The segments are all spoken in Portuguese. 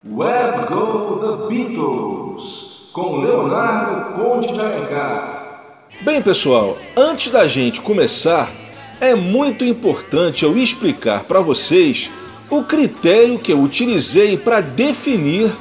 Where Go the Beatles, com Leonardo Conde de Alencar. Bem, pessoal, antes da gente começar, é muito importante eu explicar para vocês o critério que eu utilizei para definir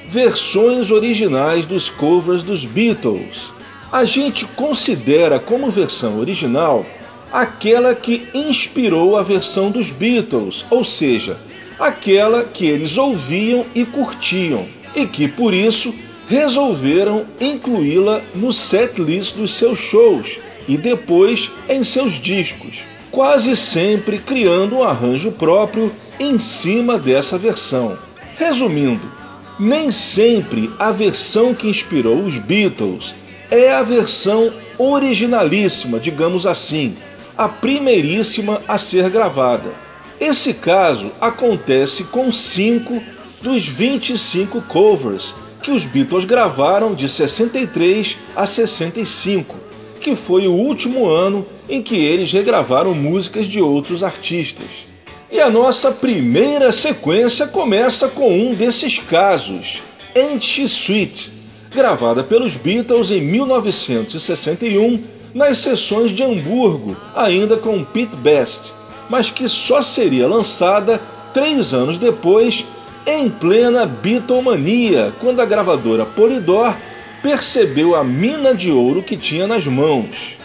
versões originais dos covers dos Beatles. A gente considera como versão original aquela que inspirou a versão dos Beatles, ou seja, aquela que eles ouviam e curtiam, e que por isso resolveram incluí-la no setlist dos seus shows e depois em seus discos, quase sempre criando um arranjo próprio em cima dessa versão. Resumindo, nem sempre a versão que inspirou os Beatles é a versão originalíssima, digamos assim, a primeiríssima a ser gravada. Esse caso acontece com 5 dos 25 covers que os Beatles gravaram de 63 a 65, que foi o último ano em que eles regravaram músicas de outros artistas. E a nossa primeira sequência começa com um desses casos, Ain't She Sweet, gravada pelos Beatles em 1961 nas sessões de Hamburgo, ainda com Pete Best, mas que só seria lançada 3 anos depois, em plena Beatlemania, quando a gravadora Polydor percebeu a mina de ouro que tinha nas mãos.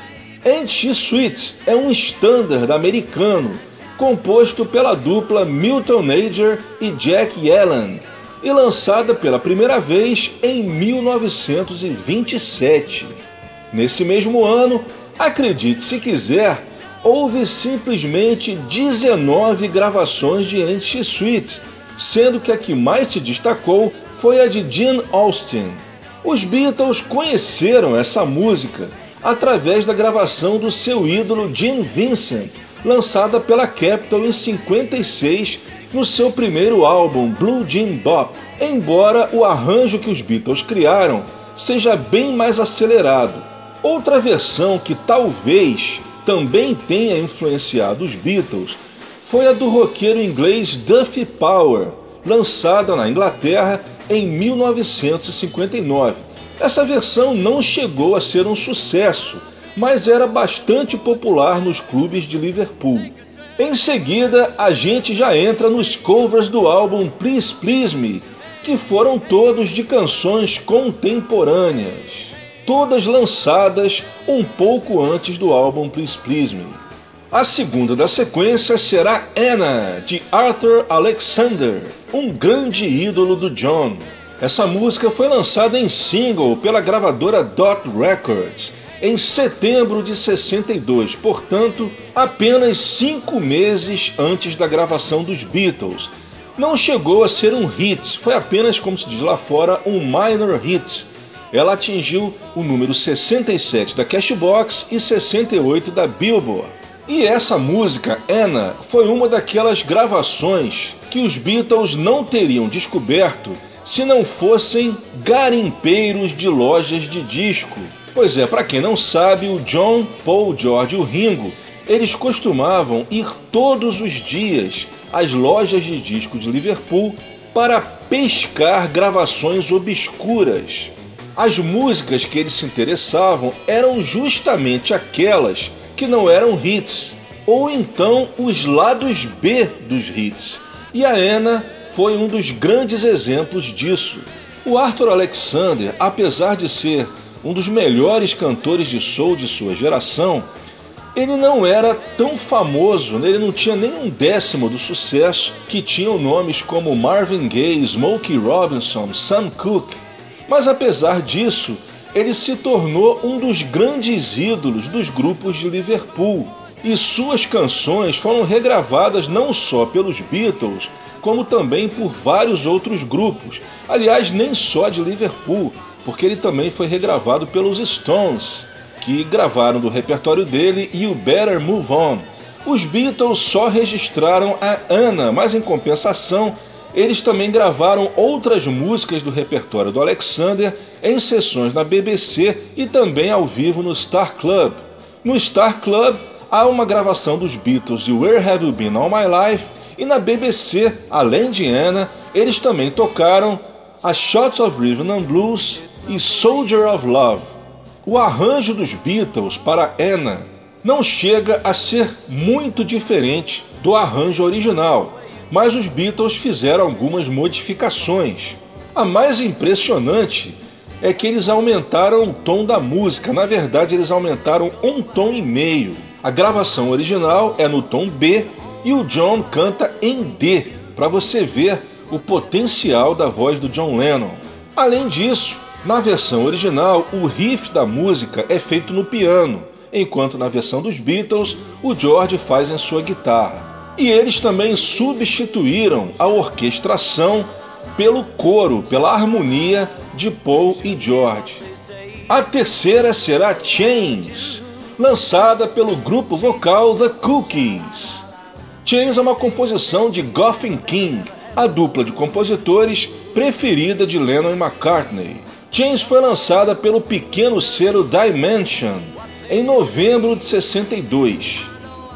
Ain't She Sweet é um standard americano, composto pela dupla Milton Ager e Jack Allen, e lançada pela primeira vez em 1927. Nesse mesmo ano, acredite se quiser, houve simplesmente 19 gravações de Ain't She Sweet, sendo que a que mais se destacou foi a de Gene Austин. Os Beatles conheceram essa música através da gravação do seu ídolo Gene Vincent, lançada pela Capitol em 56 no seu primeiro álbum Blue Jean Bop, embora o arranjo que os Beatles criaram seja bem mais acelerado. Outra versão que talvez também tenha influenciado os Beatles foi a do roqueiro inglês Duffy Power, lançada na Inglaterra em 1959. Essa versão não chegou a ser um sucesso, mas era bastante popular nos clubes de Liverpool. Em seguida, a gente já entra nos covers do álbum Please Please Me, que foram todos de canções contemporâneas, todas lançadas um pouco antes do álbum Please Please Me. A segunda da sequência será Anna, de Arthur Alexander, um grande ídolo do John. Essa música foi lançada em single pela gravadora Dot Records em setembro de 62, portanto, apenas 5 meses antes da gravação dos Beatles. Não chegou a ser um hit, foi apenas, como se diz lá fora, um minor hit. Ela atingiu o número 67 da Cashbox e 68 da Billboard. E essa música, Anna, foi uma daquelas gravações que os Beatles não teriam descoberto se não fossem garimpeiros de lojas de disco. Pois é, para quem não sabe, o John, Paul, George e o Ringo, eles costumavam ir todos os dias às lojas de disco de Liverpool para pescar gravações obscuras. As músicas que eles se interessavam eram justamente aquelas que não eram hits, ou então os lados B dos hits. E a Anna foi um dos grandes exemplos disso. O Arthur Alexander, apesar de ser um dos melhores cantores de soul de sua geração, ele não era tão famoso, ele não tinha nem um décimo do sucesso que tinham nomes como Marvin Gaye, Smokey Robinson, Sam Cooke. Mas apesar disso, ele se tornou um dos grandes ídolos dos grupos de Liverpool, e suas canções foram regravadas não só pelos Beatles, como também por vários outros grupos, aliás, nem só de Liverpool, porque ele também foi regravado pelos Stones, que gravaram do repertório dele You Better Move On. Os Beatles só registraram a Anna, mas em compensação, eles também gravaram outras músicas do repertório do Alexander em sessões na BBC e também ao vivo no Star Club. No Star Club há uma gravação dos Beatles de Where Have You Been All My Life, e na BBC, além de Anna, eles também tocaram A Shots of Rhythm and Blues e Soldier of Love. O arranjo dos Beatles para Anna não chega a ser muito diferente do arranjo original, mas os Beatles fizeram algumas modificações. A mais impressionante é que eles aumentaram o tom da música. Na verdade, eles aumentaram 1,5 tom. A gravação original é no tom B e o John canta em D, para você ver o potencial da voz do John Lennon. Além disso, na versão original, o riff da música é feito no piano, enquanto na versão dos Beatles, o George faz em sua guitarra. E eles também substituíram a orquestração pelo coro, pela harmonia de Paul e George. A terceira será Chains, lançada pelo grupo vocal The Cookies. Chains é uma composição de Goffin King, a dupla de compositores preferida de Lennon e McCartney. Chains foi lançada pelo pequeno selo Dimension em novembro de 62.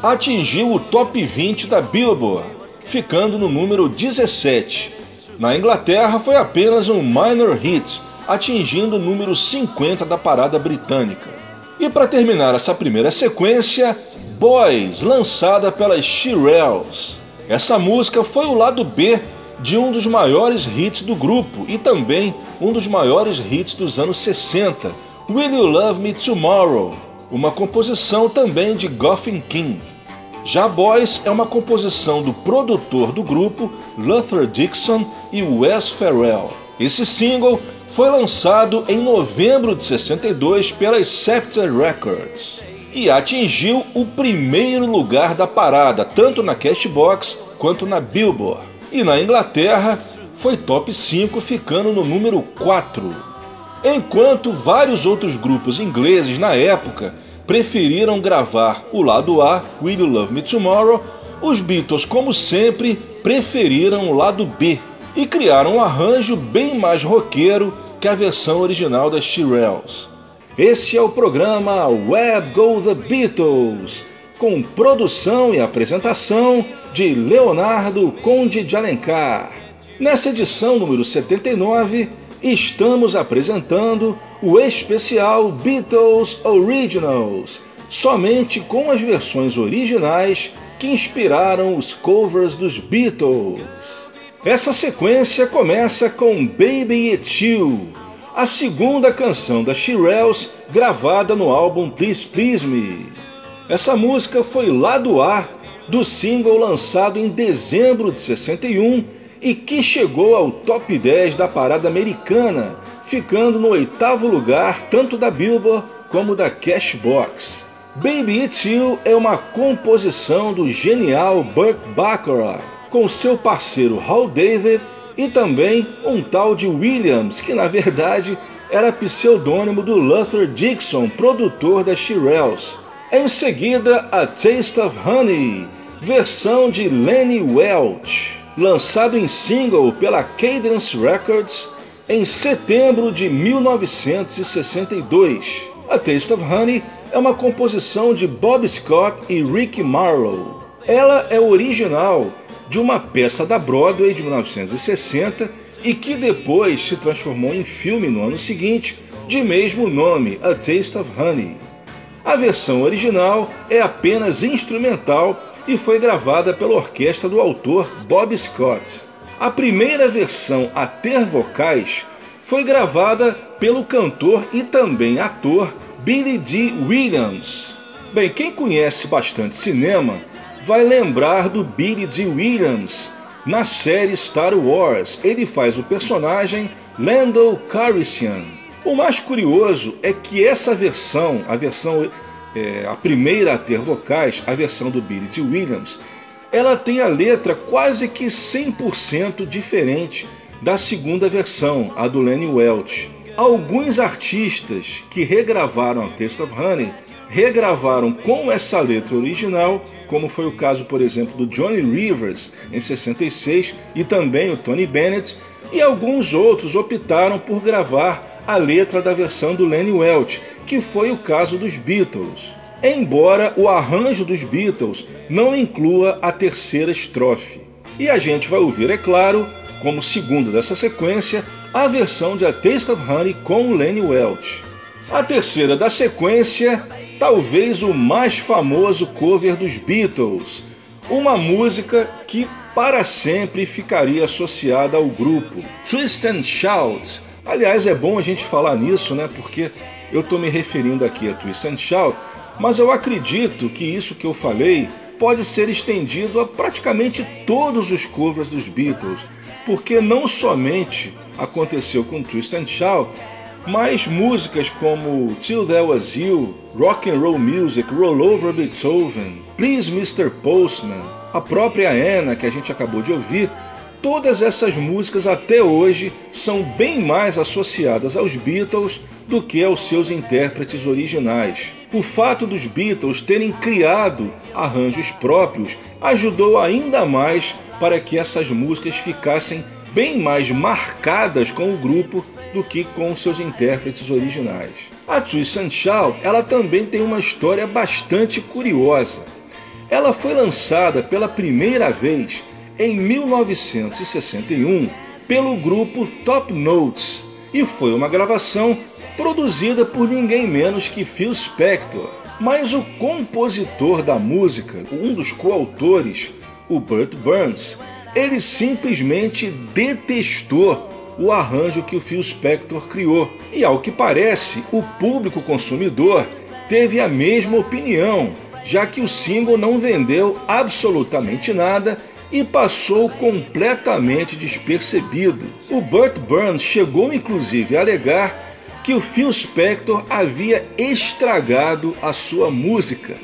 Atingiu o top 20 da Billboard, ficando no número 17. Na Inglaterra foi apenas um minor hit, atingindo o número 50 da parada britânica. E para terminar essa primeira sequência, Boys, lançada pelas Shirelles. Essa música foi o lado B de um dos maiores hits do grupo e também um dos maiores hits dos anos 60, Will You Love Me Tomorrow, uma composição também de Goffin King. Já Boys é uma composição do produtor do grupo, Luther Dixon e Wes Ferrell. Esse single foi lançado em novembro de 62 pelas Scepter Records e atingiu o primeiro lugar da parada, tanto na Cashbox quanto na Billboard. E na Inglaterra foi top 5, ficando no número 4. Enquanto vários outros grupos ingleses na época preferiram gravar o lado A, Will You Love Me Tomorrow, os Beatles, como sempre, preferiram o lado B e criaram um arranjo bem mais roqueiro que a versão original das Shirelles. Esse é o programa Where Go The Beatles, com produção e apresentação de Leonardo Conde de Alencar. Nessa edição número 79, estamos apresentando o especial Beatles Originals, somente com as versões originais que inspiraram os covers dos Beatles. Essa sequência começa com Baby It's You, a segunda canção da Shirelles gravada no álbum Please Please Me. Essa música foi lado A do single lançado em dezembro de 61 e que chegou ao top 10 da parada americana, ficando no 8º lugar tanto da Billboard como da Cashbox. Baby It's You é uma composição do genial Burt Bacharach, com seu parceiro Hal David e também um tal de Williams, que na verdade era pseudônimo do Luther Dixon, produtor das Shirelles. Em seguida, A Taste of Honey, versão de Lenny Welch, lançado em single pela Cadence Records em setembro de 1962. A Taste of Honey é uma composição de Bob Scott e Ricky Marlowe. Ela é original de uma peça da Broadway de 1960 e que depois se transformou em filme no ano seguinte, de mesmo nome, A Taste of Honey. A versão original é apenas instrumental e foi gravada pela orquestra do autor Bob Scott. A primeira versão a ter vocais foi gravada pelo cantor e também ator Billy Dee Williams. Bem, quem conhece bastante cinema vai lembrar do Billy Dee Williams na série Star Wars. Ele faz o personagem Lando Calrissian. O mais curioso é que essa versão, a primeira a ter vocais, a versão do Billy Dee Williams, ela tem a letra quase que 100% diferente da segunda versão, a do Lenny Welch. Alguns artistas que regravaram a Taste of Honey regravaram com essa letra original, como foi o caso, por exemplo, do Johnny Rivers em 66 e também o Tony Bennett, e alguns outros optaram por gravar a letra da versão do Lenny Welch, que foi o caso dos Beatles, embora o arranjo dos Beatles não inclua a terceira estrofe. E a gente vai ouvir, é claro, como segunda dessa sequência, a versão de A Taste of Honey com Lenny Welch. A terceira da sequência, talvez o mais famoso cover dos Beatles, uma música que para sempre ficaria associada ao grupo, Twist and Shout. Aliás, é bom a gente falar nisso, né? Porque eu estou me referindo aqui a Twist and Shout, mas eu acredito que isso que eu falei pode ser estendido a praticamente todos os covers dos Beatles, porque não somente aconteceu com Twist and Shout, mas músicas como Till There Was You, Rock and Roll Music, Roll Over Beethoven, Please Mr. Postman, a própria Anna que a gente acabou de ouvir, todas essas músicas até hoje são bem mais associadas aos Beatles do que aos seus intérpretes originais. O fato dos Beatles terem criado arranjos próprios ajudou ainda mais para que essas músicas ficassem bem mais marcadas com o grupo do que com seus intérpretes originais. A Twist and Shout, ela também tem uma história bastante curiosa. Ela foi lançada pela primeira vez em 1961 pelo grupo Top Notes e foi uma gravação produzida por ninguém menos que Phil Spector. Mas o compositor da música, um dos coautores, o Burt Burns, ele simplesmente detestou o arranjo que o Phil Spector criou. E ao que parece, o público consumidor teve a mesma opinião, já que o single não vendeu absolutamente nada e passou completamente despercebido. O Burt Burns chegou inclusive a alegar que o Phil Spector havia estragado a sua música.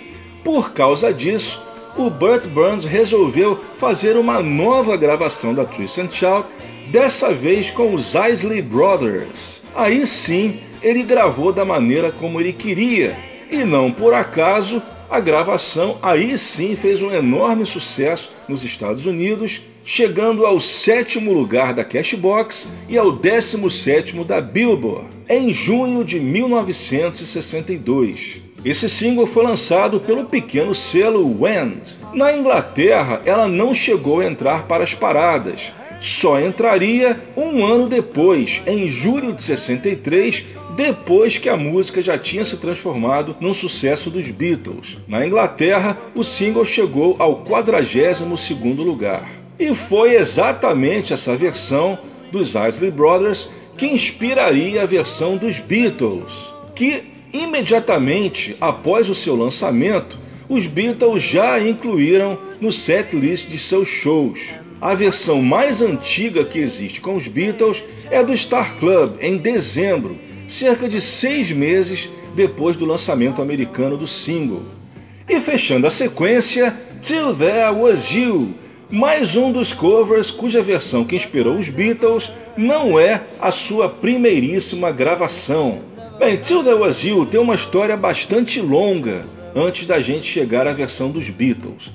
Por causa disso, o Burt Burns resolveu fazer uma nova gravação da Twist and Shout, dessa vez com os Isley Brothers. Aí sim, ele gravou da maneira como ele queria, e não por acaso, a gravação aí sim fez um enorme sucesso nos Estados Unidos, chegando ao 7º lugar da Cashbox e ao 17º da Billboard, em junho de 1962. Esse single foi lançado pelo pequeno selo Wend. Na Inglaterra, ela não chegou a entrar para as paradas, só entraria um ano depois, em julho de 63, depois que a música já tinha se transformado num sucesso dos Beatles. Na Inglaterra, o single chegou ao 42º lugar. E foi exatamente essa versão dos Isley Brothers que inspiraria a versão dos Beatles, que imediatamente após o seu lançamento, os Beatles já a incluíram no setlist de seus shows. A versão mais antiga que existe com os Beatles é do Star Club, em dezembro, cerca de 6 meses depois do lançamento americano do single. E fechando a sequência, Till There Was You, mais um dos covers cuja versão que inspirou os Beatles não é a sua primeiríssima gravação. Bem, Till There Was You tem uma história bastante longa antes da gente chegar à versão dos Beatles.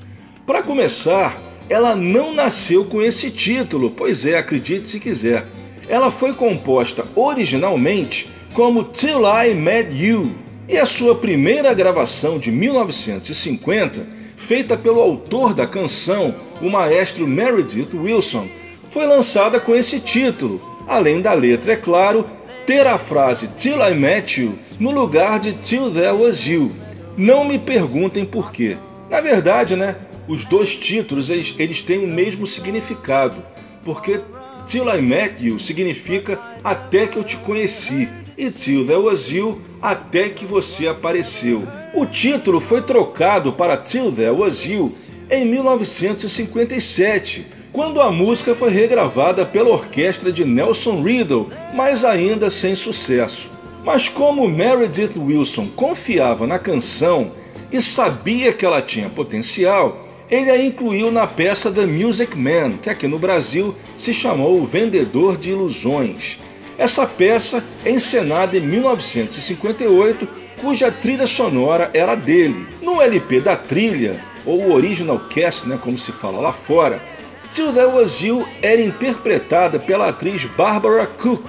Para começar, ela não nasceu com esse título, pois é, acredite se quiser. Ela foi composta originalmente como Till I Met You, e a sua primeira gravação de 1950, feita pelo autor da canção, o maestro Meredith Willson, foi lançada com esse título, além da letra, é claro, ter a frase Till I Met You no lugar de Till There Was You. Não me perguntem por quê. Na verdade, né, os dois títulos eles têm o mesmo significado, porque Till I Met You significa até que eu te conheci, e Till There Was You, até que você apareceu. O título foi trocado para Till There Was You em 1957, quando a música foi regravada pela orquestra de Nelson Riddle, mas ainda sem sucesso. Mas como Meredith Willson confiava na canção e sabia que ela tinha potencial, ele a incluiu na peça The Music Man, que aqui no Brasil se chamou O Vendedor de Ilusões. Essa peça é encenada em 1958, cuja trilha sonora era dele. No LP da trilha, ou Original Cast, como se fala lá fora, Till There Was You era interpretada pela atriz Barbara Cook.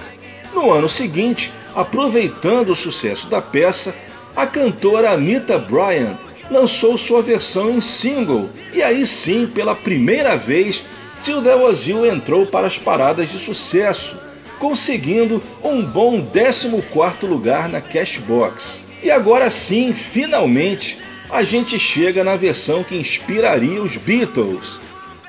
No ano seguinte, aproveitando o sucesso da peça, a cantora Anita Bryant lançou sua versão em single, e aí sim, pela primeira vez, Till There Was You entrou para as paradas de sucesso, conseguindo um bom 14º lugar na Cashbox. E agora sim, finalmente, a gente chega na versão que inspiraria os Beatles.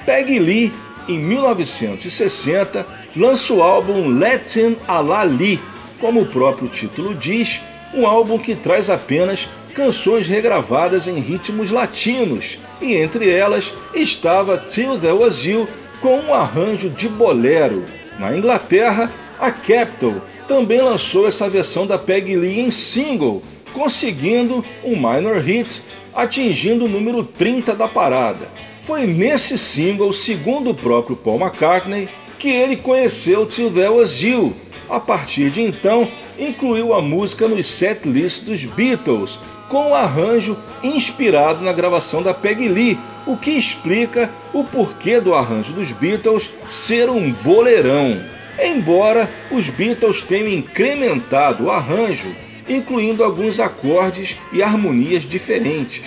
Peggy Lee, em 1960, lança o álbum Latin à la Lee, como o próprio título diz, um álbum que traz apenas canções regravadas em ritmos latinos, e entre elas estava Till There Was You com um arranjo de bolero. Na Inglaterra, a Capitol também lançou essa versão da Peggy Lee em single, conseguindo um minor hit, atingindo o número 30 da parada. Foi nesse single, segundo o próprio Paul McCartney, que ele conheceu Till There Was You. A partir de então, incluiu a música nos setlists dos Beatles, com um arranjo inspirado na gravação da Peggy Lee, o que explica o porquê do arranjo dos Beatles ser um boleirão. Embora os Beatles tenham incrementado o arranjo, incluindo alguns acordes e harmonias diferentes.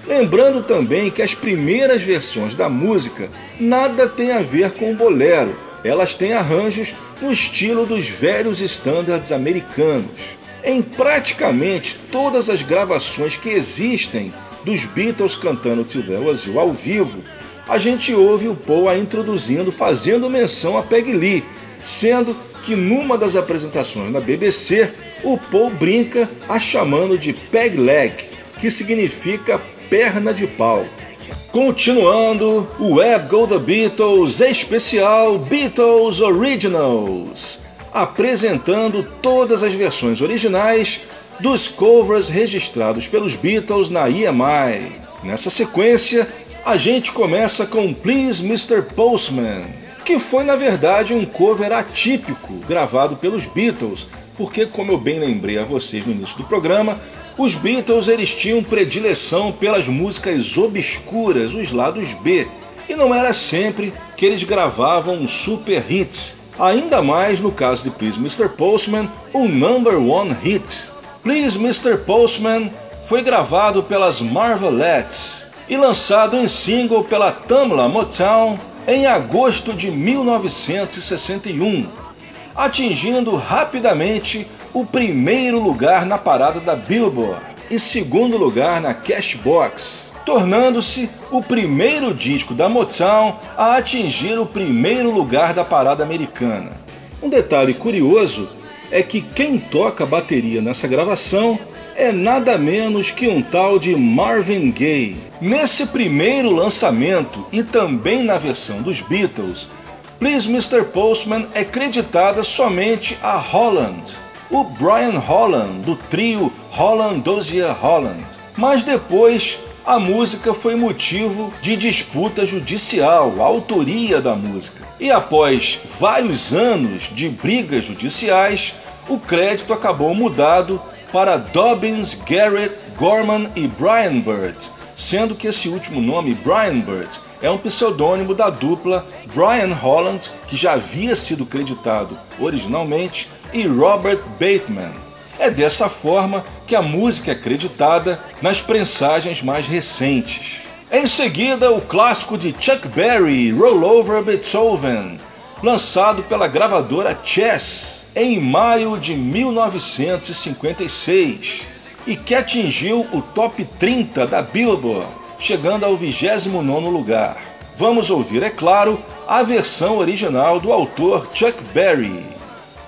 Lembrando também que as primeiras versões da música nada tem a ver com bolero, elas têm arranjos no estilo dos velhos estándares americanos. Em praticamente todas as gravações que existem dos Beatles cantando Till There Was You ao vivo, a gente ouve o Paul a introduzindo, fazendo menção a Peggy Lee, sendo que numa das apresentações na BBC, o Paul brinca a chamando de Peg Leg, que significa perna de pau. Continuando, o Web Go The Beatles especial Beatles Originals, apresentando todas as versões originais dos covers registrados pelos Beatles na EMI. Nessa sequência, a gente começa com Please Mr. Postman, que foi na verdade um cover atípico gravado pelos Beatles, porque, como eu bem lembrei a vocês no início do programa, os Beatles eles tinham predileção pelas músicas obscuras, os lados B, e não era sempre que eles gravavam um super hit, ainda mais no caso de Please Mr. Postman, um number one hit. Please Mr. Postman foi gravado pelas Marvelettes e lançado em single pela Tamla Motown em agosto de 1961, atingindo rapidamente o primeiro lugar na parada da Billboard e segundo lugar na Cashbox, tornando-se o primeiro disco da Motown a atingir o primeiro lugar da parada americana. Um detalhe curioso é que quem toca bateria nessa gravação é nada menos que um tal de Marvin Gaye. Nesse primeiro lançamento e também na versão dos Beatles, Please Mr. Postman é creditada somente a Holland, o Brian Holland, do trio Holland Dozier Holland. Mas depois, a música foi motivo de disputa judicial, a autoria da música. E após vários anos de brigas judiciais, o crédito acabou mudado para Dobbins, Garrett, Gorman e Brian Bird, sendo que esse último nome, Brian Bird, é um pseudônimo da dupla Brian Holland, que já havia sido creditado originalmente, e Robert Bateman. É dessa forma que a música é creditada nas prensagens mais recentes. Em seguida, o clássico de Chuck Berry, Roll Over Beethoven, lançado pela gravadora Chess em maio de 1956 e que atingiu o top 30 da Billboard, chegando ao 29º lugar. Vamos ouvir, é claro, a versão original do autor Chuck Berry.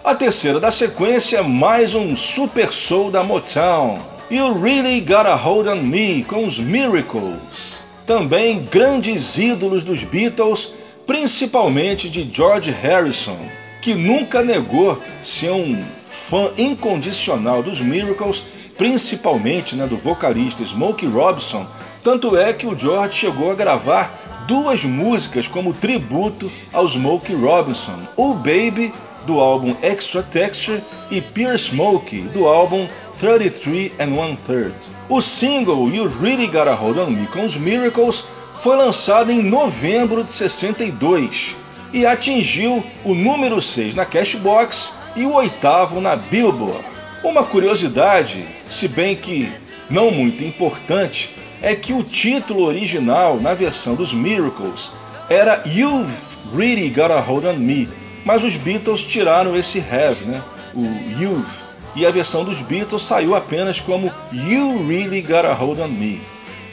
A terceira da sequência é mais um super soul da Motown, You Really Got a Hold on Me, com os Miracles. Também grandes ídolos dos Beatles, principalmente de George Harrison, que nunca negou ser um fã incondicional dos Miracles, principalmente do vocalista Smokey Robinson. Tanto é que o George chegou a gravar 2 músicas como tributo ao Smokey Robinson, o Baby, do álbum Extra Texture, e Pure Smokey, do álbum 33 1/3. O single You Really Got a Hold on Me com os Miracles foi lançado em novembro de 62 e atingiu o número 6 na Cashbox e o 8º na Billboard. Uma curiosidade, se bem que não muito importante, é que o título original na versão dos Miracles era You've Really Got a Hold on Me, mas os Beatles tiraram esse have, né? O you've, e a versão dos Beatles saiu apenas como You Really Got a Hold on Me.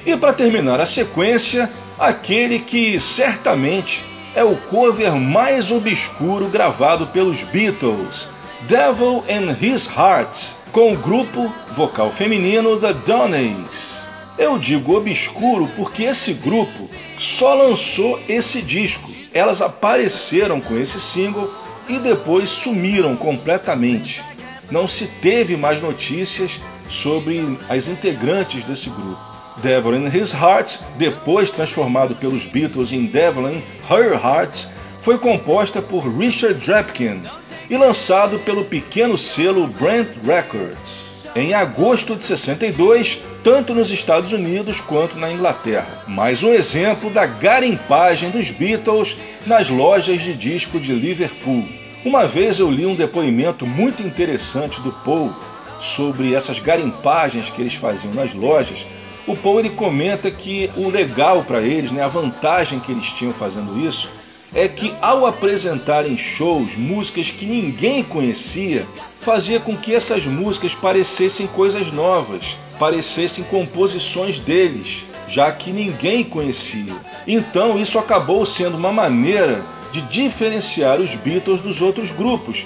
E para terminar a sequência, aquele que certamente é o cover mais obscuro gravado pelos Beatles, Devil in His Heart, com o grupo vocal feminino The Donnays. Eu digo obscuro porque esse grupo só lançou esse disco. Elas apareceram com esse single e depois sumiram completamente. Não se teve mais notícias sobre as integrantes desse grupo. Devil in His Heart, depois transformado pelos Beatles em Devil in Her Heart, foi composta por Richard Drapkin e lançado pelo pequeno selo Brant Records em agosto de 62, tanto nos Estados Unidos quanto na Inglaterra. Mais um exemplo da garimpagem dos Beatles nas lojas de disco de Liverpool. Uma vez eu li um depoimento muito interessante do Paul sobre essas garimpagens que eles faziam nas lojas. O Paul ele comenta que o legal para eles, né, a vantagem que eles tinham fazendo isso, é que ao apresentarem shows, músicas que ninguém conhecia, fazia com que essas músicas parecessem coisas novas, parecessem composições deles, já que ninguém conhecia. Então isso acabou sendo uma maneira de diferenciar os Beatles dos outros grupos,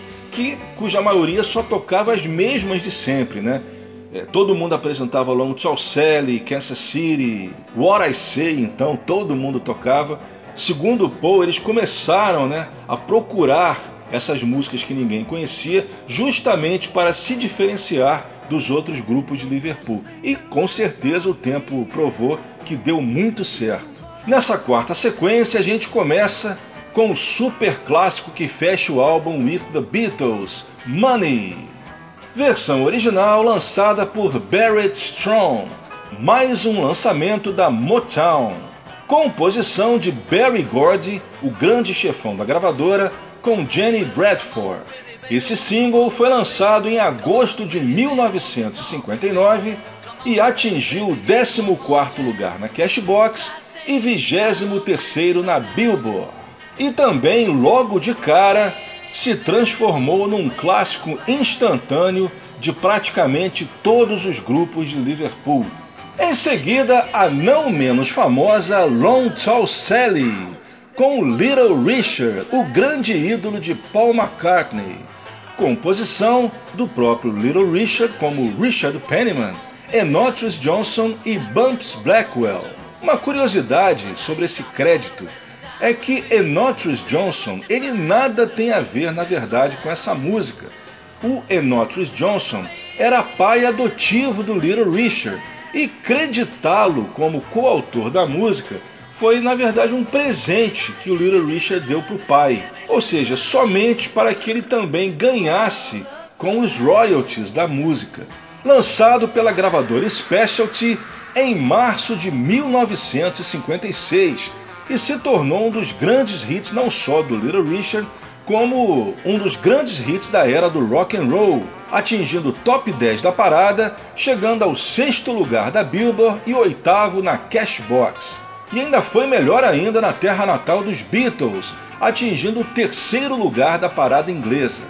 cuja maioria só tocava as mesmas de sempre, né? Todo mundo apresentava Long Tall Sally, Kansas City, What I Say, então todo mundo tocava. Segundo o Paul, eles começaram, né, a procurar essas músicas que ninguém conhecia, justamente para se diferenciar dos outros grupos de Liverpool. E com certeza o tempo provou que deu muito certo. Nessa quarta sequência a gente começa com o super clássico que fecha o álbum With the Beatles, Money. Versão original lançada por Barrett Strong, mais um lançamento da Motown. Composição de Berry Gordy, o grande chefão da gravadora, com Jenny Bradford. Esse single foi lançado em agosto de 1959 e atingiu o 14º lugar na Cashbox e 23º na Billboard. E também, logo de cara, se transformou num clássico instantâneo de praticamente todos os grupos de Liverpool. Em seguida, a não menos famosa Long Tall Sally, com Little Richard, o grande ídolo de Paul McCartney. Composição do próprio Little Richard, como Richard Penniman, Enotres Johnson e Bumps Blackwell. Uma curiosidade sobre esse crédito é que Enotres Johnson, ele nada tem a ver, na verdade, com essa música. O Enotres Johnson era pai adotivo do Little Richard, e creditá-lo como coautor da música foi, na verdade, um presente que o Little Richard deu para o pai. Ou seja, somente para que ele também ganhasse com os royalties da música. Lançado pela gravadora Specialty em março de 1956 e se tornou um dos grandes hits não só do Little Richard, como um dos grandes hits da era do rock and roll, atingindo o top 10 da parada, chegando ao 6º lugar da Billboard e 8º na Cashbox. E ainda foi melhor ainda na terra natal dos Beatles, atingindo o 3º lugar da parada inglesa.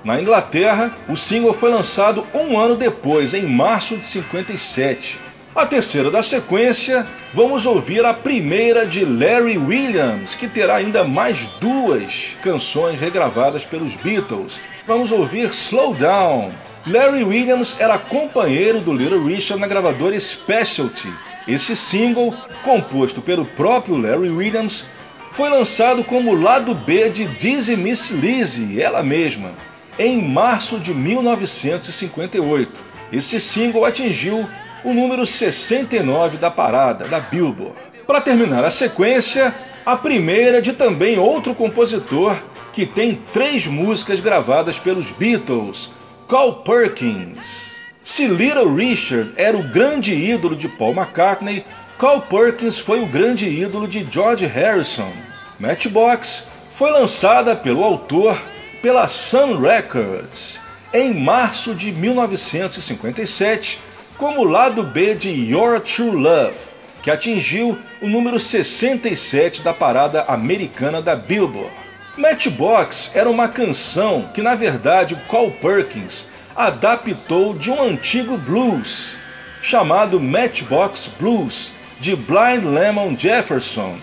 Na Inglaterra, o single foi lançado um ano depois, em março de 57. A terceira da sequência, vamos ouvir a primeira de Larry Williams, que terá ainda mais 2 canções regravadas pelos Beatles. Vamos ouvir Slow Down. Larry Williams era companheiro do Little Richard na gravadora Specialty. Esse single, composto pelo próprio Larry Williams, foi lançado como lado B de Dizzy Miss Lizzy, ela mesma, em março de 1958. Esse single atingiu o número 69 da parada da Billboard. Para terminar a sequência, a primeira de também outro compositor que tem 3 músicas gravadas pelos Beatles, Carl Perkins. Se Little Richard era o grande ídolo de Paul McCartney, Carl Perkins foi o grande ídolo de George Harrison. Matchbox foi lançada pelo autor pela Sun Records em março de 1957 como lado B de Your True Love. que atingiu o número 67 da parada americana da Billboard. Matchbox era uma canção que, na verdade, o Carl Perkins adaptou de um antigo blues chamado Matchbox Blues, de Blind Lemon Jefferson,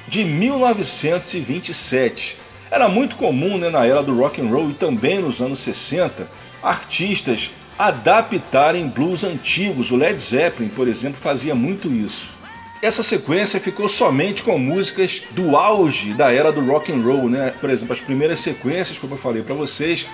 de 1927. Era muito comum, na era do rock and roll e também nos anos 60, artistas adaptarem blues antigos. O Led Zeppelin, por exemplo, fazia muito isso. Essa sequência ficou somente com músicas do auge da era do rock and roll, Por exemplo, as primeiras sequências, como eu falei para vocês,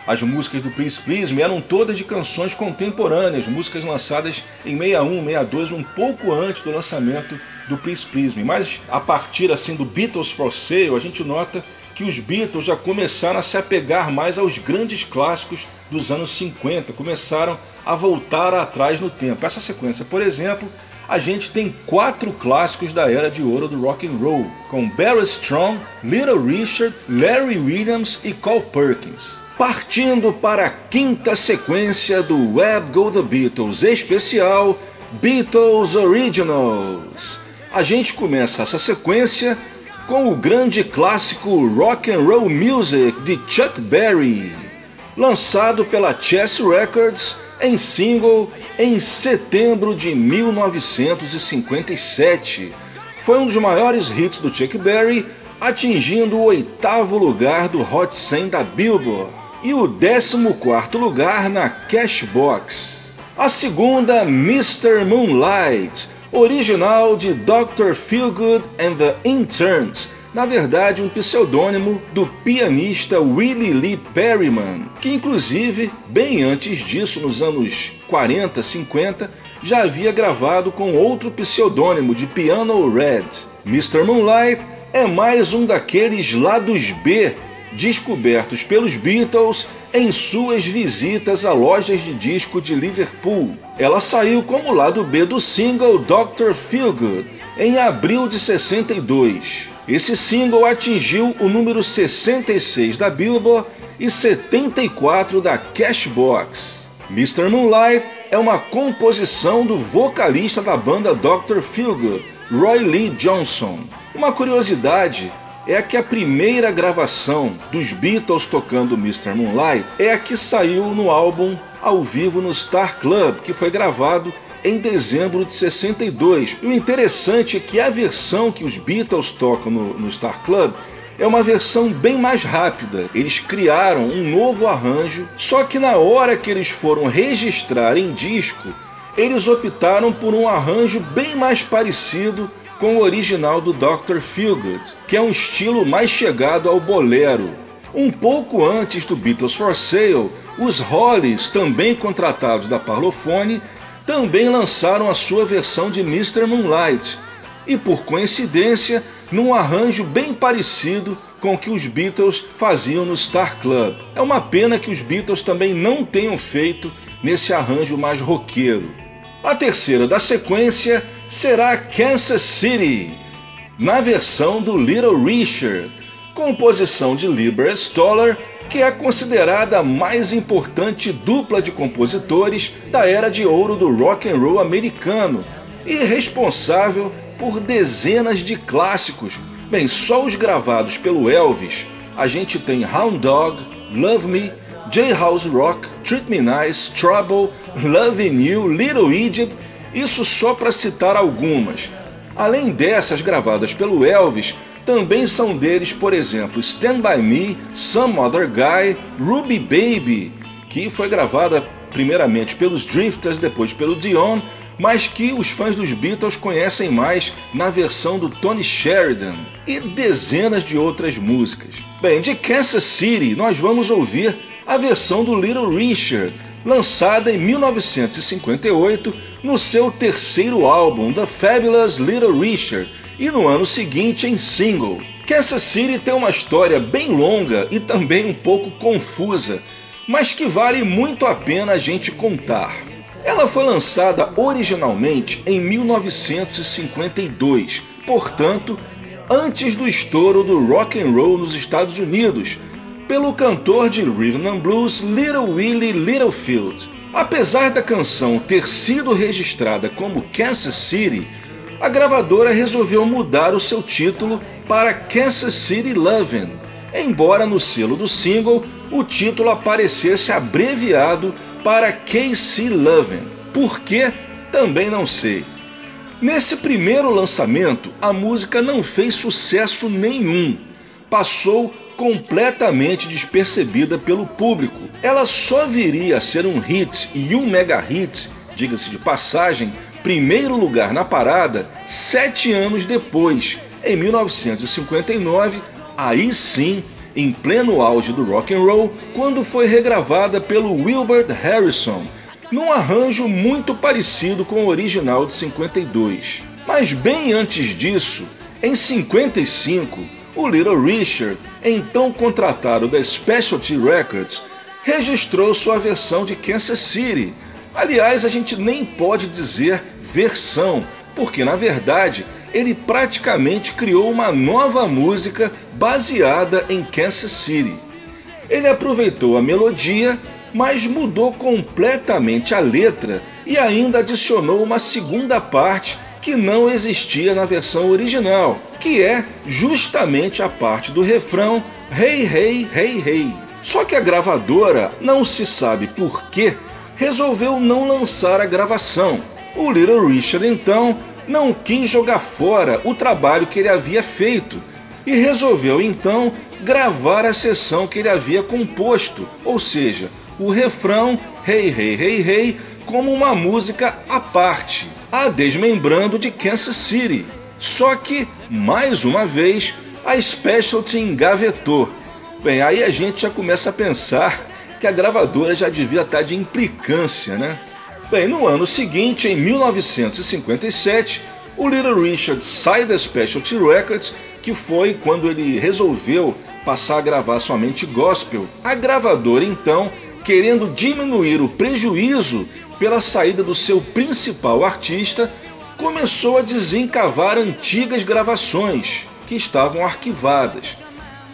as músicas do Please Please Me eram todas de canções contemporâneas, músicas lançadas em 61, 62, um pouco antes do lançamento do Please Please Me. Mas a partir assim do Beatles for Sale, a gente nota que os Beatles já começaram a se apegar mais aos grandes clássicos dos anos 50, começaram a voltar atrás no tempo. Essa sequência, por exemplo, a gente tem 4 clássicos da era de ouro do rock and roll, com Barry Strong, Little Richard, Larry Williams e Carl Perkins. Partindo para a 5ª sequência do Where Go the Beatles especial Beatles Originals. A gente começa essa sequência com o grande clássico Rock and Roll Music de Chuck Berry, lançado pela Chess Records em single em setembro de 1957. Foi um dos maiores hits do Chuck Berry, atingindo o 8º lugar do Hot 100 da Billboard e o 14º lugar na Cashbox. A segunda, Mr. Moonlight, original de Dr. Feelgood and the Interns, na verdade um pseudônimo do pianista Willie Lee Perryman, que inclusive, bem antes disso, nos anos 40, 50, já havia gravado com outro pseudônimo de Piano Red. Mr. Moonlight é mais um daqueles lados B descobertos pelos Beatles em suas visitas a lojas de disco de Liverpool. Ela saiu como lado B do single Dr. Feelgood em abril de 62. Esse single atingiu o número 66 da Billboard e 74 da Cashbox. Mr. Moonlight é uma composição do vocalista da banda Dr. Feelgood, Roy Lee Johnson. Uma curiosidade é que a primeira gravação dos Beatles tocando Mr. Moonlight é a que saiu no álbum ao vivo no Star Club, que foi gravado em dezembro de 62. E o interessante é que a versão que os Beatles tocam no Star Club é uma versão bem mais rápida. Eles criaram um novo arranjo, só que na hora que eles foram registrar em disco, eles optaram por um arranjo bem mais parecido com o original do Dr. Feelgood, que é um estilo mais chegado ao bolero. Um pouco antes do Beatles for Sale, os Hollies, também contratados da Parlophone, também lançaram a sua versão de Mr. Moonlight, e por coincidência, num arranjo bem parecido com o que os Beatles faziam no Star Club. É uma pena que os Beatles também não tenham feito nesse arranjo mais roqueiro. A terceira da sequência será Kansas City, na versão do Little Richard, composição de Lieber Stoller, que é considerada a mais importante dupla de compositores da era de ouro do rock and roll americano e responsável por dezenas de clássicos. Bem, só os gravados pelo Elvis, a gente tem Hound Dog, Love Me, Jailhouse Rock, Treat Me Nice, Trouble, Lovin' You, Little Egypt, isso só para citar algumas. Além dessas gravadas pelo Elvis, também são deles, por exemplo, Stand By Me, Some Other Guy, Ruby Baby, que foi gravada primeiramente pelos Drifters, depois pelo Dion, mas que os fãs dos Beatles conhecem mais na versão do Tony Sheridan, e dezenas de outras músicas. Bem, de Kansas City nós vamos ouvir a versão do Little Richard, lançada em 1958 no seu terceiro álbum, The Fabulous Little Richard, e no ano seguinte em single. Kansas City tem uma história bem longa e também um pouco confusa, mas que vale muito a pena a gente contar. Ela foi lançada originalmente em 1952, portanto, antes do estouro do rock and roll nos Estados Unidos, pelo cantor de rhythm and blues Little Willie Littlefield. Apesar da canção ter sido registrada como Kansas City, a gravadora resolveu mudar o seu título para Kansas City Lovin', embora no selo do single o título aparecesse abreviado para KC Lovin'. Por quê? Também não sei. Nesse primeiro lançamento, a música não fez sucesso nenhum. Passou completamente despercebida pelo público. Ela só viria a ser um hit e um mega hit, diga-se de passagem, primeiro lugar na parada 7 anos depois, em 1959, aí sim, em pleno auge do rock and roll, quando foi regravada pelo Wilbert Harrison, num arranjo muito parecido com o original de 52. Mas bem antes disso, em 55, o Little Richard, então contratado da Specialty Records, registrou sua versão de Kansas City. Aliás, a gente nem pode dizer versão, porque na verdade ele praticamente criou uma nova música baseada em Kansas City. Ele aproveitou a melodia, mas mudou completamente a letra e ainda adicionou uma segunda parte que não existia na versão original, que é justamente a parte do refrão Hey, hey, hey, hey. Só que a gravadora, não se sabe por quê, resolveu não lançar a gravação. O Little Richard então não quis jogar fora o trabalho que ele havia feito e resolveu então gravar a seção que ele havia composto, ou seja, o refrão Hey, hey, hey, hey, como uma música à parte, a desmembrando de Kansas City. Só que, mais uma vez, a Specialty engavetou. Bem, aí a gente já começa a pensar que a gravadora já devia estar de implicância, né? Bem, no ano seguinte, em 1957, o Little Richard sai da Specialty Records, que foi quando ele resolveu passar a gravar somente gospel. A gravadora, então, querendo diminuir o prejuízo pela saída do seu principal artista, começou a desencavar antigas gravações que estavam arquivadas.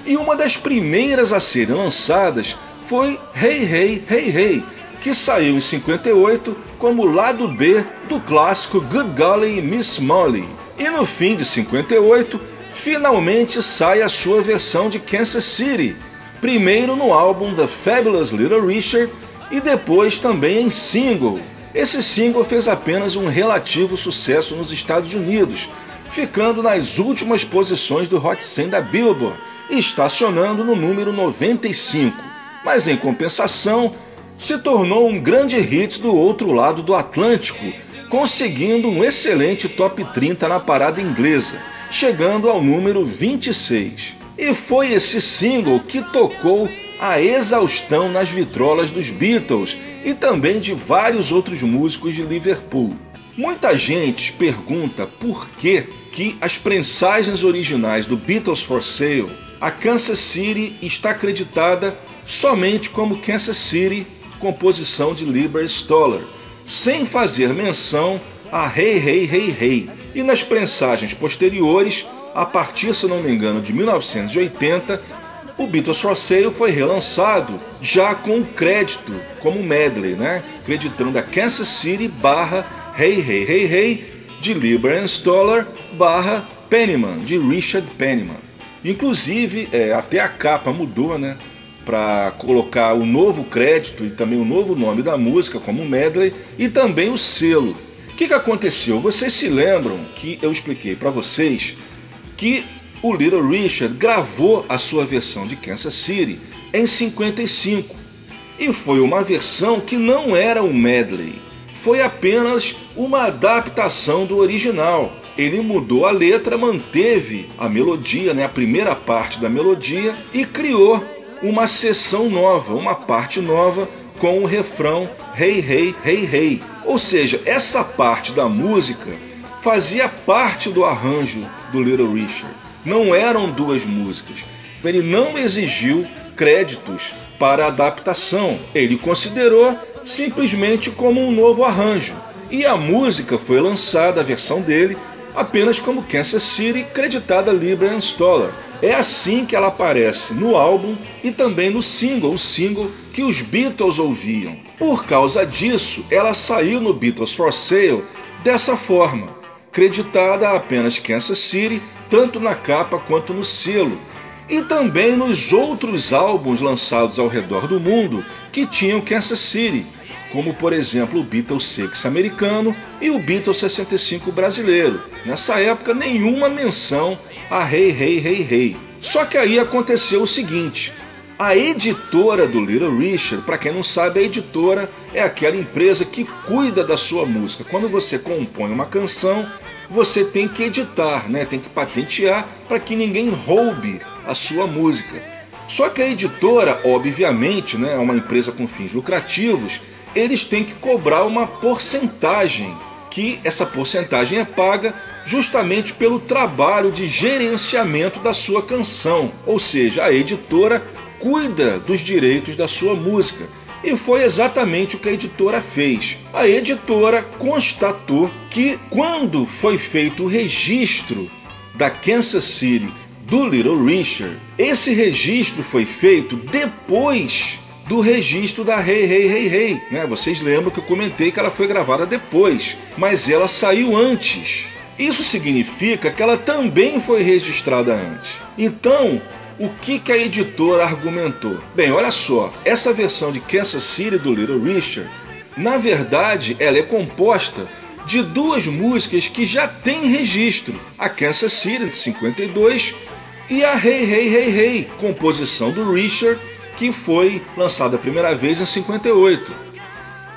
E uma das primeiras a serem lançadas foi Hey, hey, hey, hey, que saiu em 58 como lado B do clássico Good Golly Miss Molly. E no fim de 58, finalmente sai a sua versão de Kansas City, primeiro no álbum The Fabulous Little Richard e depois também em single. Esse single fez apenas um relativo sucesso nos Estados Unidos, ficando nas últimas posições do Hot 100 da Billboard e estacionando no número 95, mas em compensação se tornou um grande hit do outro lado do Atlântico, conseguindo um excelente top 30 na parada inglesa, chegando ao número 26. E foi esse single que tocou a exaustão nas vitrolas dos Beatles e também de vários outros músicos de Liverpool. Muita gente pergunta por que as prensagens originais do Beatles for Sale, a Kansas City está acreditada somente como Kansas City, composição de Lieber Stoller, sem fazer menção a Hey, Hey, Hey, Hey. E nas prensagens posteriores, a partir, se não me engano, de 1980, o Beatles for Sale foi relançado já com crédito como medley, né? Acreditando a Kansas City / Hey, Hey, Hey, Hey, de Lieber Stoller / Penniman, de Richard Penniman. Inclusive, até a capa mudou, né? Para colocar o novo crédito e também o novo nome da música como medley e também o selo. O que aconteceu? Vocês se lembram que eu expliquei para vocês que o Little Richard gravou a sua versão de Kansas City em 55 e foi uma versão que não era um medley, foi apenas uma adaptação do original. Ele mudou a letra, manteve a melodia, né, a primeira parte da melodia e criou uma seção nova, uma parte nova com o refrão Hey, Hey, Hey, Hey. Ou seja, essa parte da música fazia parte do arranjo do Little Richard. Não eram duas músicas. Ele não exigiu créditos para a adaptação. Ele considerou simplesmente como um novo arranjo. E a música foi lançada, a versão dele, apenas como Kansas City, creditada a Lieber Stoller. É assim que ela aparece no álbum e também no single, o single que os Beatles ouviam. Por causa disso, ela saiu no Beatles for Sale dessa forma, creditada a apenas Kansas City, tanto na capa quanto no selo, e também nos outros álbuns lançados ao redor do mundo que tinham Kansas City, como por exemplo o Beatles 6 americano e o Beatles 65 brasileiro. Nessa época nenhuma menção a Hey Hey Hey Hey. Só que aí aconteceu o seguinte: a editora do Little Richard, para quem não sabe, a editora é aquela empresa que cuida da sua música. Quando você compõe uma canção, você tem que editar, né? Tem que patentear para que ninguém roube a sua música. Só que a editora, obviamente, né, é uma empresa com fins lucrativos, eles têm que cobrar uma porcentagem, que essa porcentagem é paga justamente pelo trabalho de gerenciamento da sua canção. Ou seja, a editora cuida dos direitos da sua música. E foi exatamente o que a editora fez. A editora constatou que quando foi feito o registro da Kansas City do Little Richard, esse registro foi feito depois do registro da Hey Hey Hey Hey, né? Vocês lembram que eu comentei que ela foi gravada depois, mas ela saiu antes. Isso significa que ela também foi registrada antes. Então, o que a editora argumentou? Bem, olha só, essa versão de Kansas City do Little Richard, na verdade, ela é composta de duas músicas que já têm registro. A Kansas City, de 52, e a Hey Hey Hey Hey, composição do Richard, que foi lançada a primeira vez em 58.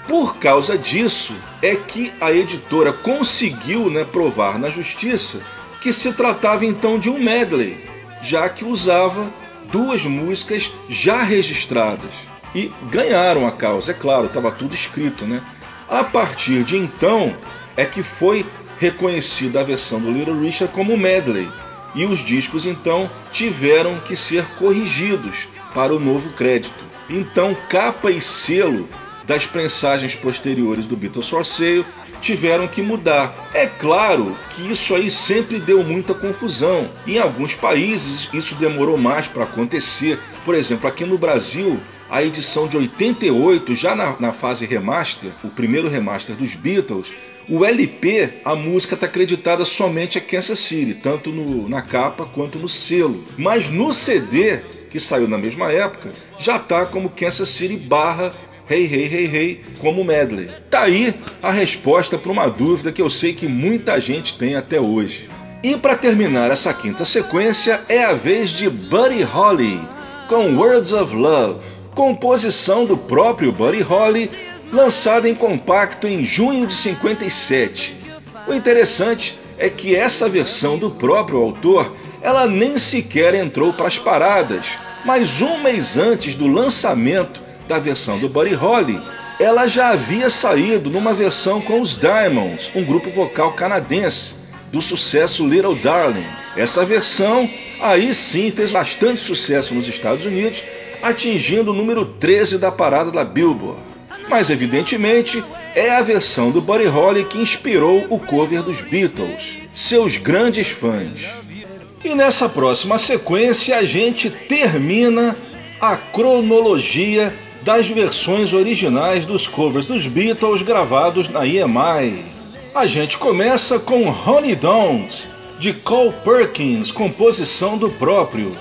Por causa disso, é que a editora conseguiu, né, provar na justiça que se tratava então de um medley, já que usava duas músicas já registradas. E ganharam a causa, é claro, estava tudo escrito, né? A partir de então, é que foi reconhecida a versão do Little Richard como medley, e os discos então tiveram que ser corrigidos para o novo crédito. Então, capa e selo das prensagens posteriores do Beatles for Sale tiveram que mudar. É claro que isso aí sempre deu muita confusão. Em alguns países isso demorou mais para acontecer. Por exemplo, aqui no Brasil, a edição de 88, já na fase remaster, o primeiro remaster dos Beatles, o LP, a música está acreditada somente a Kansas City, tanto na capa quanto no selo. Mas no CD, que saiu na mesma época, já está como Kansas City barra Hey Hey Hey Hey como medley. Tá aí a resposta para uma dúvida que eu sei que muita gente tem até hoje. E para terminar essa quinta sequência é a vez de Buddy Holly com Words of Love, composição do próprio Buddy Holly, lançada em compacto em junho de 57. O interessante é que essa versão do próprio autor, ela nem sequer entrou para as paradas, mas um mês antes do lançamento da versão do Buddy Holly, ela já havia saído numa versão com os Diamonds, um grupo vocal canadense, do sucesso Little Darling. Essa versão aí sim fez bastante sucesso nos Estados Unidos, atingindo o número 13 da parada da Billboard. Mas evidentemente é a versão do Buddy Holly que inspirou o cover dos Beatles, seus grandes fãs. E nessa próxima sequência a gente termina a cronologia das versões originais dos covers dos Beatles gravados na EMI. A gente começa com Honey Don't, de Carl Perkins, composição do próprio.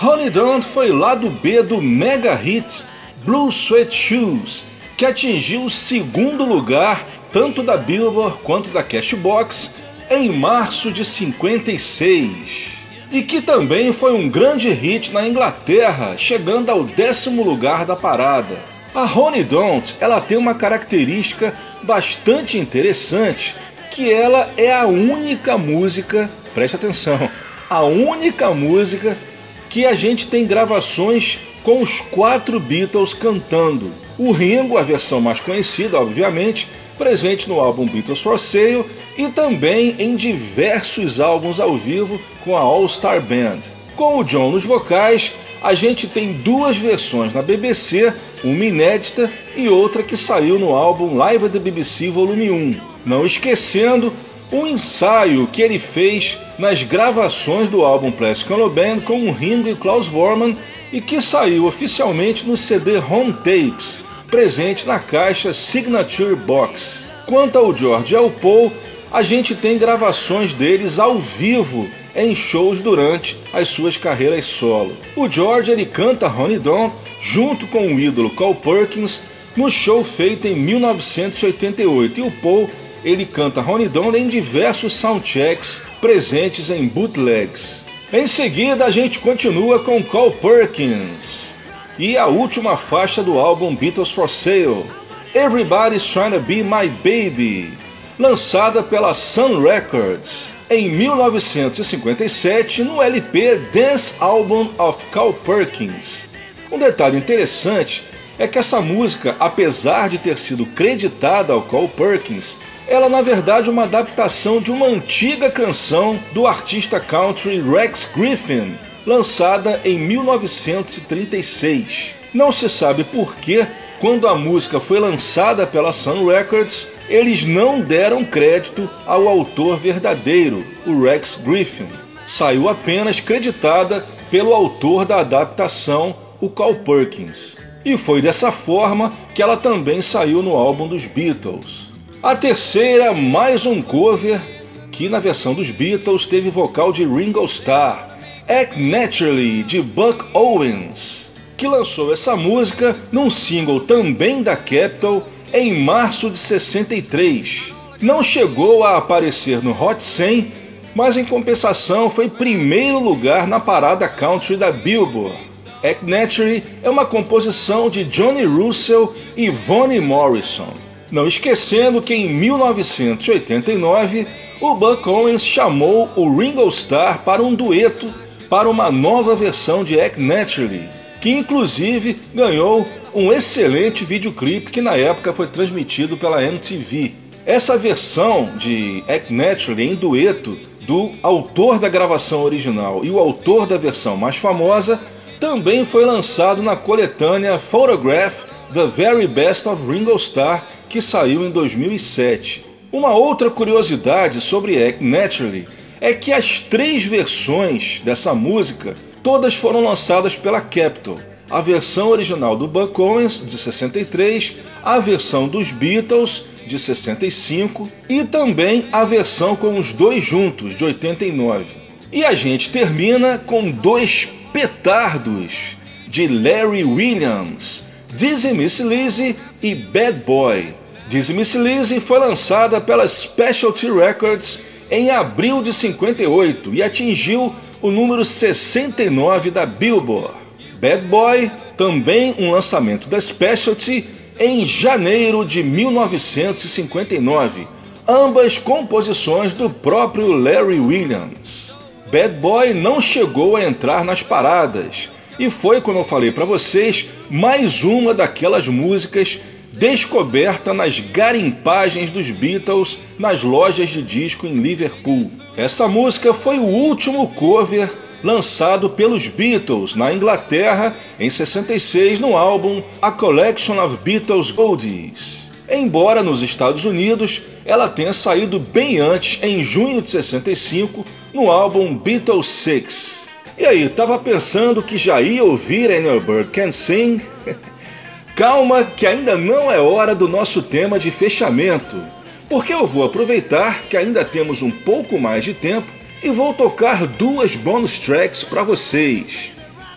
Honey Don't foi lado B do mega hit Blue Suede Shoes, que atingiu o segundo lugar tanto da Billboard quanto da Cashbox em março de 56. E que também foi um grande hit na Inglaterra, chegando ao 10º lugar da parada. A Honey Don't, ela tem uma característica bastante interessante, que ela é a única música, preste atenção, a única música que a gente tem gravações com os 4 Beatles cantando. O Ringo, a versão mais conhecida, obviamente, presente no álbum Beatles for Sale e também em diversos álbuns ao vivo com a All Star Band. Com o John nos vocais, a gente tem 2 versões na BBC, uma inédita e outra que saiu no álbum Live at the BBC Volume 1. Não esquecendo o ensaio que ele fez nas gravações do álbum Plastic Ono Band com o Ringo e Klaus Voormann e que saiu oficialmente no CD Home Tapes, presente na caixa Signature Box. Quanto ao George e ao Paul, a gente tem gravações deles ao vivo em shows durante as suas carreiras solo. O George ele canta Honey Don't junto com o ídolo Carl Perkins no show feito em 1988 e o Paul ele canta Honey Don't em diversos soundchecks presentes em bootlegs. Em seguida a gente continua com Carl Perkins e a última faixa do álbum Beatles for Sale, Everybody's Trying to Be My Baby, lançada pela Sun Records em 1957 no LP Dance Album of Carl Perkins. Um detalhe interessante é que essa música, apesar de ter sido creditada ao Carl Perkins, ela na verdade é uma adaptação de uma antiga canção do artista country Rex Griffin, lançada em 1936. Não se sabe por que, quando a música foi lançada pela Sun Records, eles não deram crédito ao autor verdadeiro, o Rex Griffin. Saiu apenas creditada pelo autor da adaptação, o Carl Perkins. E foi dessa forma que ela também saiu no álbum dos Beatles. A terceira, mais um cover, que na versão dos Beatles teve vocal de Ringo Starr, Act Naturally, de Buck Owens, que lançou essa música num single também da Capitol em março de 63. Não chegou a aparecer no Hot 100, mas em compensação foi primeiro lugar na parada country da Billboard. Act Naturally é uma composição de Johnny Russell e Vonnie Morrison. Não esquecendo que em 1989 o Buck Owens chamou o Ringo Starr para um dueto para uma nova versão de Act Naturally, que inclusive ganhou um excelente videoclipe que na época foi transmitido pela MTV. Essa versão de Act Naturally em dueto do autor da gravação original e o autor da versão mais famosa também foi lançado na coletânea Photograph The Very Best of Ringo Starr, que saiu em 2007. Uma outra curiosidade sobre Act Naturally é que as 3 versões dessa música todas foram lançadas pela Capitol. A versão original do Buck Owens, de 63, a versão dos Beatles, de 65, e também a versão com os dois juntos, de 89. E a gente termina com 2 petardos de Larry Williams, Dizzy Miss Lizzy e Bad Boy. Dizzy Miss Lizzy foi lançada pela Specialty Records em abril de 58 e atingiu o número 69 da Billboard. Bad Boy, também um lançamento da Specialty, em janeiro de 1959, ambas composições do próprio Larry Williams. Bad Boy não chegou a entrar nas paradas e foi, como eu falei para vocês, mais uma daquelas músicas descoberta nas garimpagens dos Beatles nas lojas de disco em Liverpool. Essa música foi o último cover lançado pelos Beatles na Inglaterra em 66 no álbum A Collection of Beatles Oldies. Embora nos Estados Unidos ela tenha saído bem antes, em junho de 65, no álbum Beatles 6. E aí, tava pensando que já ia ouvir Any Bird Can Sing? Calma que ainda não é hora do nosso tema de fechamento, porque eu vou aproveitar que ainda temos um pouco mais de tempo e vou tocar 2 bonus tracks para vocês.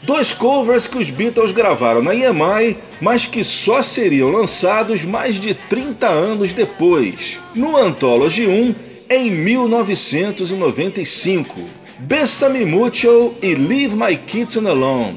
2 covers que os Beatles gravaram na EMI, mas que só seriam lançados mais de 30 anos depois, no Anthology 1, em 1995. Bessame Mutual e Leave My Kitten Alone.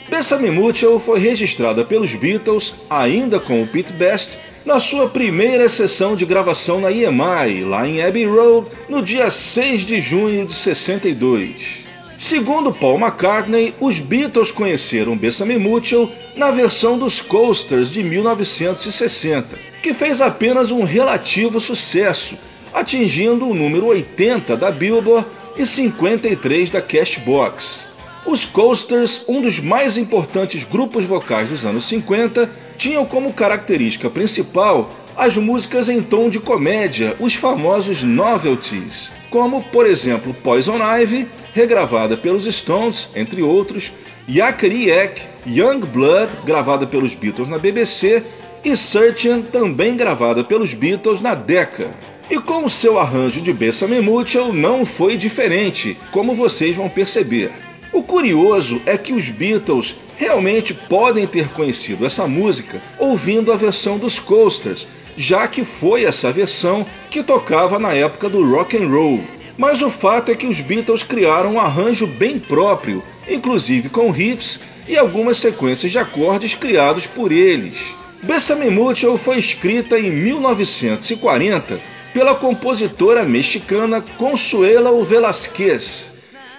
Bessame Mutual foi registrada pelos Beatles, ainda com o Pete Best, na sua primeira sessão de gravação na EMI, lá em Abbey Road, no dia 6 de junho de 62. Segundo Paul McCartney, os Beatles conheceram Bessame Mutual na versão dos Coasters de 1960, que fez apenas um relativo sucesso, atingindo o número 80 da Billboard e 53 da Cashbox. Os Coasters, um dos mais importantes grupos vocais dos anos 50, tinham como característica principal as músicas em tom de comédia, os famosos novelties, como, por exemplo, Poison Ivy, regravada pelos Stones, entre outros, Yakety Yak, Young Blood, gravada pelos Beatles na BBC, e Searchin', também gravada pelos Beatles na Decca. E com o seu arranjo de Bessame Mitchell não foi diferente, como vocês vão perceber. O curioso é que os Beatles realmente podem ter conhecido essa música ouvindo a versão dos Coasters, já que foi essa versão que tocava na época do rock and roll. Mas o fato é que os Beatles criaram um arranjo bem próprio, inclusive com riffs e algumas sequências de acordes criados por eles. Bessame Mitchell foi escrita em 1940 pela compositora mexicana Consuelo Velázquez,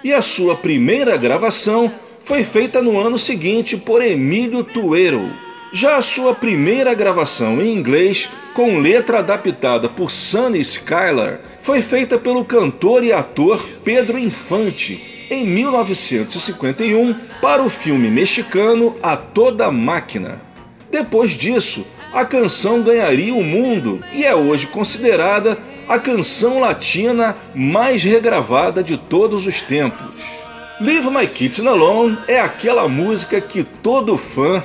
e a sua primeira gravação foi feita no ano seguinte por Emílio Tuero. Já a sua primeira gravação em inglês, com letra adaptada por Sunny Skylar, foi feita pelo cantor e ator Pedro Infante, em 1951, para o filme mexicano A Toda Máquina. Depois disso, a canção ganharia o mundo e é hoje considerada a canção latina mais regravada de todos os tempos. Leave My Kitten Alone é aquela música que todo fã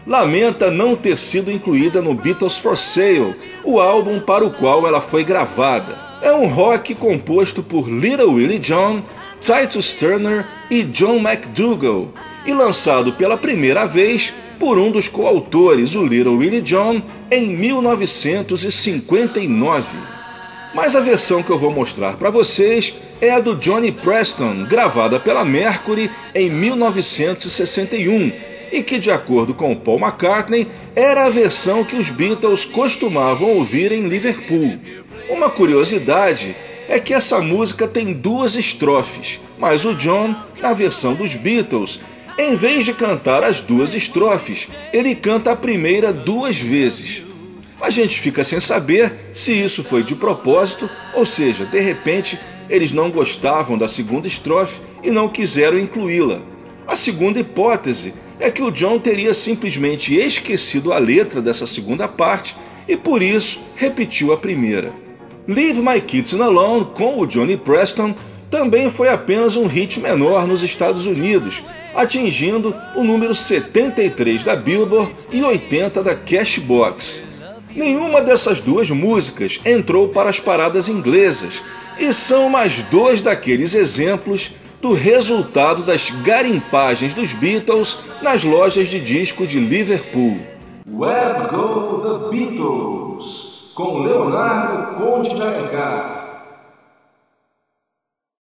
lamenta não ter sido incluída no Beatles for Sale, o álbum para o qual ela foi gravada. É um rock composto por Little Willie John, Titus Turner e John McDougall, e lançado pela primeira vez por um dos coautores, o Little Willie John, em 1959. Mas a versão que eu vou mostrar para vocês é a do Johnny Preston, gravada pela Mercury em 1961, e que, de acordo com Paul McCartney, era a versão que os Beatles costumavam ouvir em Liverpool. Uma curiosidade é que essa música tem 2 estrofes, mas o John, na versão dos Beatles, em vez de cantar as 2 estrofes, ele canta a primeira 2 vezes. A gente fica sem saber se isso foi de propósito, ou seja, de repente eles não gostavam da segunda estrofe e não quiseram incluí-la. A segunda hipótese é que o John teria simplesmente esquecido a letra dessa segunda parte e por isso repetiu a primeira. Leave My Kitten Alone, com o Johnny Preston, também foi apenas um hit menor nos Estados Unidos, atingindo o número 73 da Billboard e 80 da Cashbox. Nenhuma dessas 2 músicas entrou para as paradas inglesas e são mais 2 daqueles exemplos do resultado das garimpagens dos Beatles nas lojas de disco de Liverpool. Where Go The Beatles, com Leonardo Conde de Alencar.